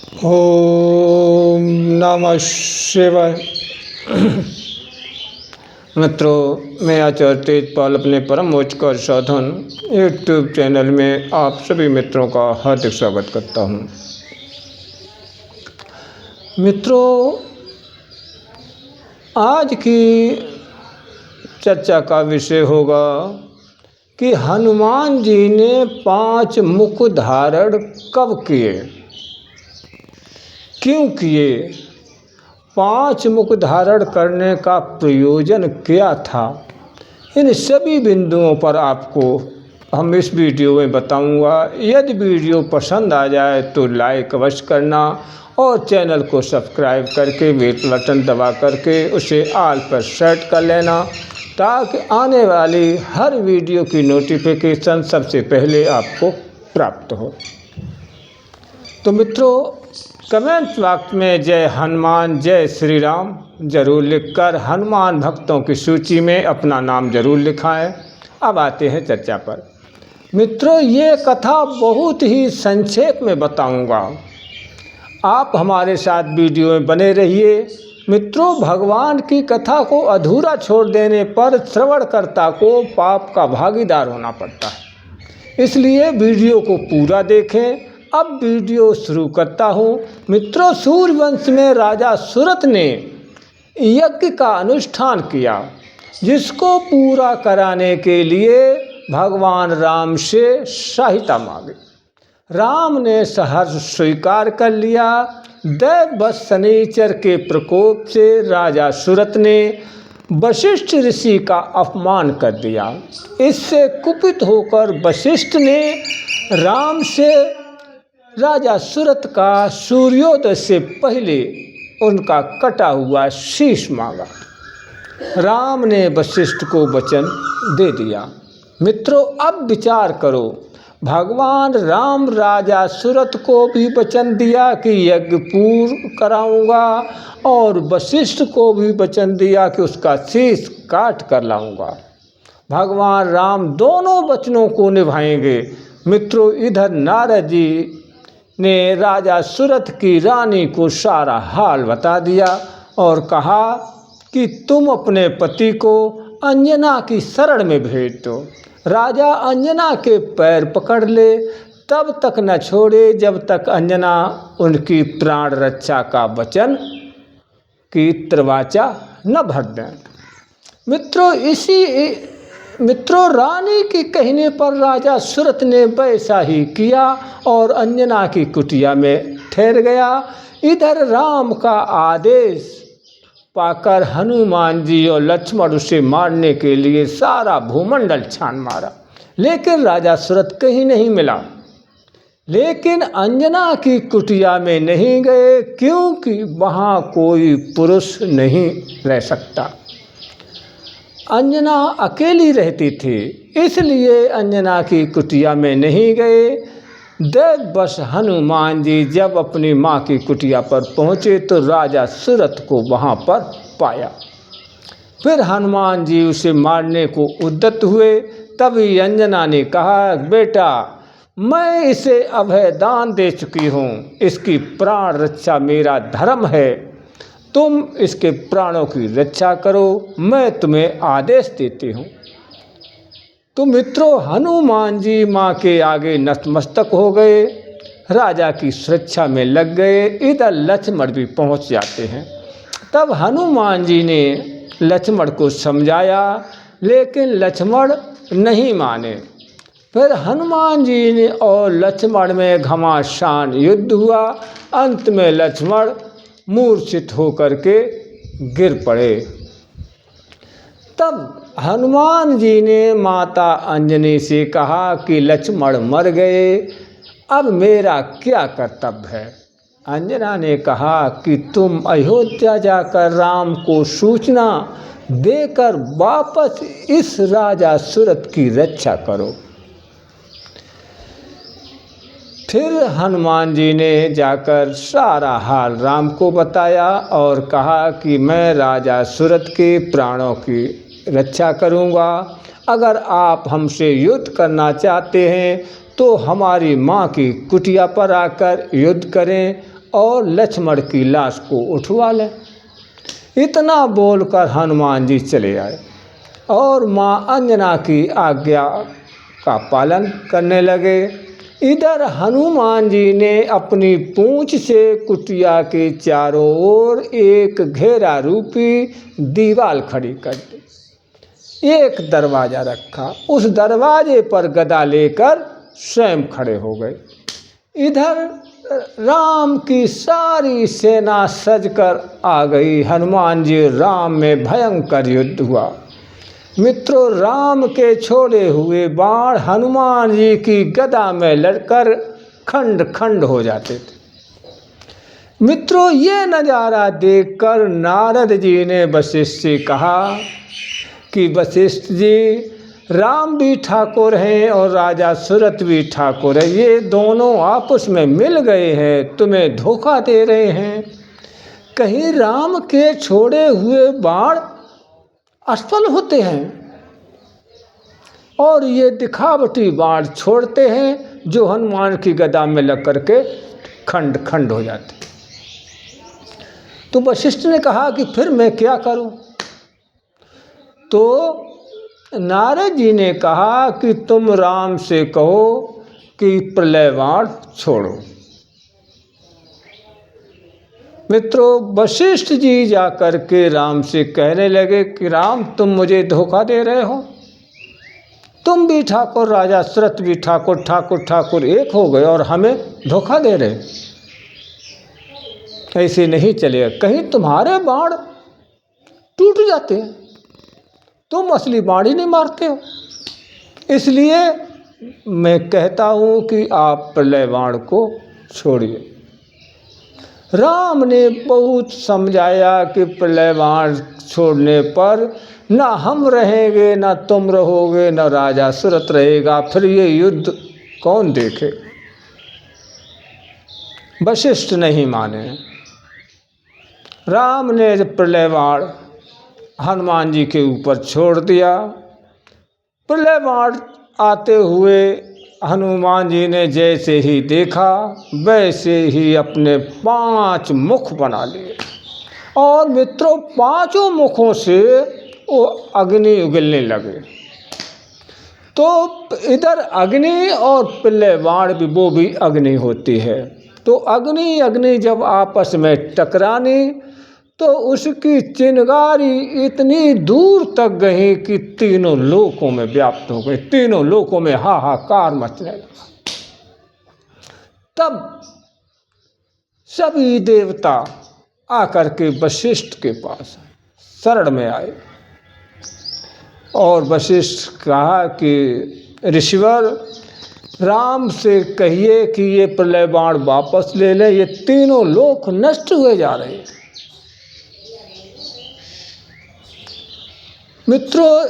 ओम नमः शिवाय। मित्रों, मैं आचार्य तेजपाल अपने परम उच्च कर साधन यूट्यूब चैनल में आप सभी मित्रों का हार्दिक स्वागत करता हूं। मित्रों, आज की चर्चा का विषय होगा कि हनुमान जी ने 5 मुख धारण कब किए, क्यों किए, 5 मुख धारण करने का प्रयोजन क्या था। इन सभी बिंदुओं पर आपको हम इस वीडियो में बताऊंगा। यदि वीडियो पसंद आ जाए तो लाइक अवश्य करना और चैनल को सब्सक्राइब करके बेल बटन दबा करके उसे ऑल पर सेट कर लेना, ताकि आने वाली हर वीडियो की नोटिफिकेशन सबसे पहले आपको प्राप्त हो। तो मित्रों, कमेंट बॉक्स में जय हनुमान जय श्री राम जरूर लिखकर हनुमान भक्तों की सूची में अपना नाम जरूर लिखाएं। अब आते हैं चर्चा पर। मित्रों, ये कथा बहुत ही संक्षेप में बताऊंगा, आप हमारे साथ वीडियो में बने रहिए। मित्रों, भगवान की कथा को अधूरा छोड़ देने पर श्रवणकर्ता को पाप का भागीदार होना पड़ता है, इसलिए वीडियो को पूरा देखें। अब वीडियो शुरू करता हूँ। मित्रों, सूर्यवंश में राजा सुरथ ने यज्ञ का अनुष्ठान किया, जिसको पूरा कराने के लिए भगवान राम से सहायता मांगी। राम ने सहर्ष स्वीकार कर लिया। दैववश शनिचर के प्रकोप से राजा सुरथ ने वशिष्ठ ऋषि का अपमान कर दिया। इससे कुपित होकर वशिष्ठ ने राम से राजा सुरथ का सूर्योदय से पहले उनका कटा हुआ शीश मांगा। राम ने वशिष्ठ को वचन दे दिया। मित्रों, अब विचार करो, भगवान राम राजा सुरथ को भी वचन दिया कि यज्ञ पूर्ण कराऊंगा और वशिष्ठ को भी वचन दिया कि उसका शीश काट कर लाऊंगा। भगवान राम दोनों वचनों को निभाएंगे। मित्रों, इधर नारद जी ने राजा सुरथ की रानी को सारा हाल बता दिया और कहा कि तुम अपने पति को अंजना की शरण में भेज दो। राजा अंजना के पैर पकड़ ले, तब तक न छोड़े जब तक अंजना उनकी प्राण रक्षा का वचन की त्रिवाचा न भर दें। मित्रों, रानी के कहने पर राजा सुरथ ने वैसा ही किया और अंजना की कुटिया में ठहर गया। इधर राम का आदेश पाकर हनुमान जी और लक्ष्मण उसे मारने के लिए सारा भूमंडल छान मारा, लेकिन राजा सुरथ कहीं नहीं मिला। लेकिन अंजना की कुटिया में नहीं गए, क्योंकि वहाँ कोई पुरुष नहीं रह सकता। अंजना अकेली रहती थी, इसलिए अंजना की कुटिया में नहीं गए। दैववश हनुमान जी जब अपनी माँ की कुटिया पर पहुँचे तो राजा सुरथ को वहाँ पर पाया। फिर हनुमान जी उसे मारने को उद्यत हुए। तभी अंजना ने कहा, बेटा, मैं इसे अभय दान दे चुकी हूँ, इसकी प्राण रक्षा मेरा धर्म है, तुम इसके प्राणों की रक्षा करो, मैं तुम्हें आदेश देती हूँ। तो मित्रों, हनुमान जी माँ के आगे नतमस्तक हो गए, राजा की सुरक्षा में लग गए। इधर लक्ष्मण भी पहुँच जाते हैं। तब हनुमान जी ने लक्ष्मण को समझाया, लेकिन लक्ष्मण नहीं माने। फिर हनुमान जी ने और लक्ष्मण में घमासान युद्ध हुआ। अंत में लक्ष्मण मूर्छित होकर के गिर पड़े। तब हनुमान जी ने माता अंजनी से कहा कि लक्ष्मण मर गए, अब मेरा क्या कर्तव्य है। अंजना ने कहा कि तुम अयोध्या जाकर राम को सूचना देकर वापस इस राजा सुरथ की रक्षा करो। फिर हनुमान जी ने जाकर सारा हाल राम को बताया और कहा कि मैं राजा सुरथ के प्राणों की रक्षा करूंगा। अगर आप हमसे युद्ध करना चाहते हैं तो हमारी माँ की कुटिया पर आकर युद्ध करें, और लक्ष्मण की लाश को उठवा लें। इतना बोलकर हनुमान जी चले आए और माँ अंजना की आज्ञा का पालन करने लगे। इधर हनुमान जी ने अपनी पूंछ से कुटिया के चारों ओर एक घेरा रूपी दीवार खड़ी कर दी। एक दरवाज़ा रखा, उस दरवाजे पर गदा लेकर स्वयं खड़े हो गए। इधर राम की सारी सेना सजकर आ गई। हनुमान जी राम में भयंकर युद्ध हुआ। मित्रों, राम के छोड़े हुए बाण हनुमान जी की गदा में लड़कर खंड खंड हो जाते थे। मित्रों, ये नज़ारा देखकर नारद जी ने वशिष्ठ से कहा कि वशिष्ठ जी, राम भी ठाकुर हैं और राजा सुरथ भी ठाकुर है, ये दोनों आपस में मिल गए हैं, तुम्हें धोखा दे रहे हैं। कहीं राम के छोड़े हुए बाण असफल होते हैं और ये दिखावटी बाण छोड़ते हैं जो हनुमान की गदा में लग करके खंड खंड हो जाते। तो वशिष्ठ ने कहा कि फिर मैं क्या करूं? तो नारद जी ने कहा कि तुम राम से कहो कि प्रलय बाण छोड़ो। मित्रों, वशिष्ठ जी जाकर के राम से कहने लगे कि राम, तुम मुझे धोखा दे रहे हो। तुम भी ठाकुर, राजा सुरथ भी ठाकुर, ठाकुर ठाकुर एक हो गए और हमें धोखा दे रहे। ऐसे नहीं चलेगा। कहीं तुम्हारे बाण टूट जाते हैं, तुम असली बाण ही नहीं मारते हो। इसलिए मैं कहता हूँ कि आप प्रलय बाण को छोड़िए। राम ने बहुत समझाया कि प्रलय बाण छोड़ने पर ना हम रहेंगे, ना तुम रहोगे, ना राजा सुरथ रहेगा, फिर ये युद्ध कौन देखे। वशिष्ठ नहीं माने। राम ने जब प्रलय बाण हनुमान जी के ऊपर छोड़ दिया, प्रलय बाण आते हुए हनुमान जी ने जैसे ही देखा वैसे ही अपने 5 मुख बना लिए और मित्रों 5 मुखों से वो अग्नि उगलने लगे। तो इधर अग्नि और प्रलय बाण भी, वो भी अग्नि होती है। तो अग्नि अग्नि जब आपस में टकरानी तो उसकी चिंगारी इतनी दूर तक गई कि तीनों लोकों में व्याप्त हो गई। तीनों लोकों में हाहाकार मचने लगा। तब सभी देवता आकर के वशिष्ठ के पास शरण में आए और वशिष्ठ कहा कि ऋषिवर, राम से कहिए कि ये प्रलय बाण वापस ले लें, ये तीनों लोक नष्ट हुए जा रहे हैं। मित्रों,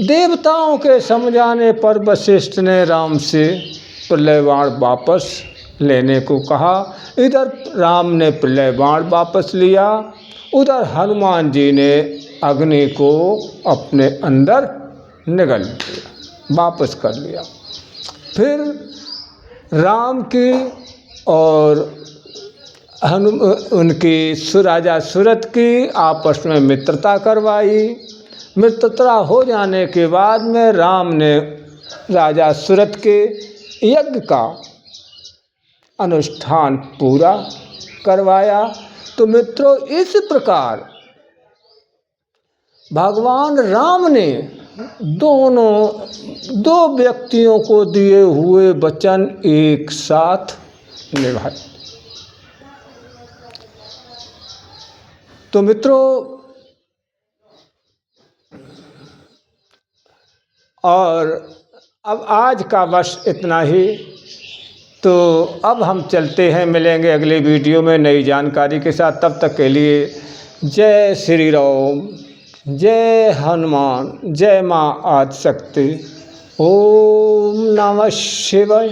देवताओं के समझाने पर वशिष्ठ ने राम से प्रलय बाण वापस लेने को कहा। इधर राम ने प्रलय बाण वापस लिया, उधर हनुमान जी ने अग्नि को अपने अंदर निगल लिया, वापस कर लिया। फिर राम की और उनकी राजा सुरथ की आपस में मित्रता करवाई। मित्रता हो जाने के बाद में राम ने राजा सुरथ के यज्ञ का अनुष्ठान पूरा करवाया। तो मित्रों, इस प्रकार भगवान राम ने दो व्यक्तियों को दिए हुए वचन एक साथ निभाए। तो मित्रों, और अब आज का बस इतना ही। तो अब हम चलते हैं, मिलेंगे अगले वीडियो में नई जानकारी के साथ। तब तक के लिए जय श्री राम, जय हनुमान, जय माँ आदिशक्ति। ओम नमः शिवाय।